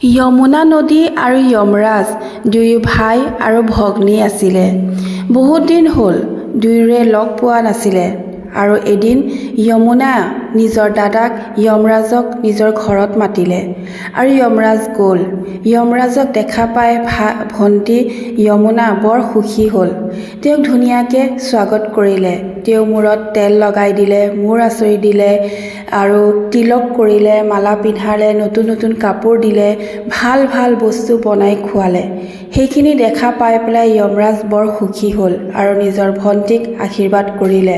যমুনা নদী আৰু যমৰাজ দুয়ো ভাই আৰু ভগ্নী আছিলে। বহুত দিন হ'ল দুয়োৰে লগ পোৱা নাছিলে। আৰু এদিন যমুনা নিজৰ দাদাক যমৰাজক নিজৰ ঘৰত মাতিলে আৰু যমৰাজ গ'ল। যমৰাজক দেখা পাই ভণ্টি যমুনা বৰ সুখী হ'ল। তেওঁক ধুনীয়াকৈ স্বাগত কৰিলে। তেওঁ মূৰত তেল লগাই দিলে, মূৰ আঁচুৰি দিলে আৰু তিলক কৰিলে, মালা পিন্ধালে, নতুন নতুন কাপোৰ দিলে, ভাল ভাল বস্তু বনাই খোৱালে। সেইখিনি দেখা পাই পেলাই যমৰাজ বৰ সুখী হ'ল আৰু নিজৰ ভণ্টিক আশীৰ্বাদ কৰিলে।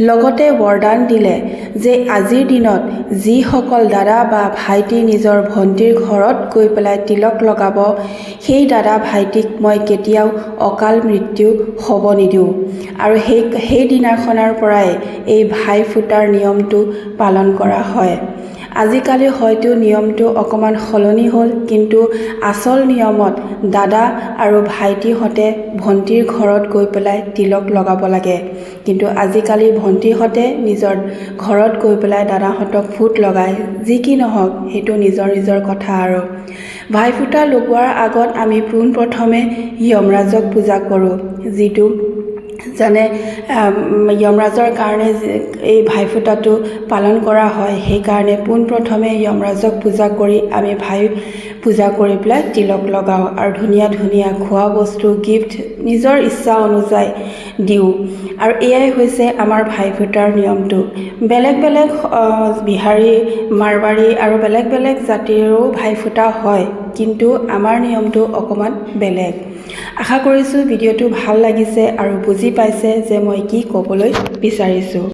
লগতে বৰদান দিলে যে আজিৰ দিনত যিসকল দাদা বা ভাইটি নিজৰ ভণ্টিৰ ঘৰত গৈ পেলাই তিলক লগাব, সেই দাদা ভাইটিক মই কেতিয়াও অকাল মৃত্যু হ'ব নিদিওঁ। আৰু সেই দিনাখনৰ পৰাই এই ভাই ফুটাৰ নিয়মটো পালন কৰা হয়। আজিকালি হয়তো নিয়মটো অকণমান সলনি হ'ল, কিন্তু আচল নিয়মত দাদা আৰু ভাইটিহঁতে ভণ্টিৰ ঘৰত গৈ পেলাই তিলক লগাব লাগে। কিন্তু আজিকালি ভণ্টিহঁতে নিজৰ ঘৰত গৈ পেলাই দাদাহঁতক ফুট লগায়। যি কি নহওক, সেইটো নিজৰ নিজৰ কথা। আৰু ভাইফোঁটা লগোৱাৰ আগত আমি পোনপ্ৰথমে যমৰাজক পূজা কৰোঁ, যিটো যেনে যমৰাজৰ কাৰণে এই ভাইফোঁটাটো পালন কৰা হয়। সেইকাৰণে পোনপ্ৰথমে যমৰাজক পূজা কৰি আমি ভাই পূজা কৰি পেলাই তিলক লগাওঁ আৰু ধুনীয়া ধুনীয়া খোৱা বস্তু, গিফ্ট নিজৰ ইচ্ছা অনুযায়ী দিওঁ। আৰু এয়াই হৈছে আমাৰ ভাইফোঁটাৰ নিয়মটো। বেলেগ বেলেগ বিহাৰী, মাৰৱাৰী আৰু বেলেগ বেলেগ জাতিৰো ভাইফোঁটা হয়, কিন্তু আমাৰ নিয়মটো অকণমান বেলেগ। আশা কৰিছোঁ ভিডিঅ'টো ভাল লাগিছে আৰু বুজি পাইছে যে মই কি ক'বলৈ বিচাৰিছোঁ।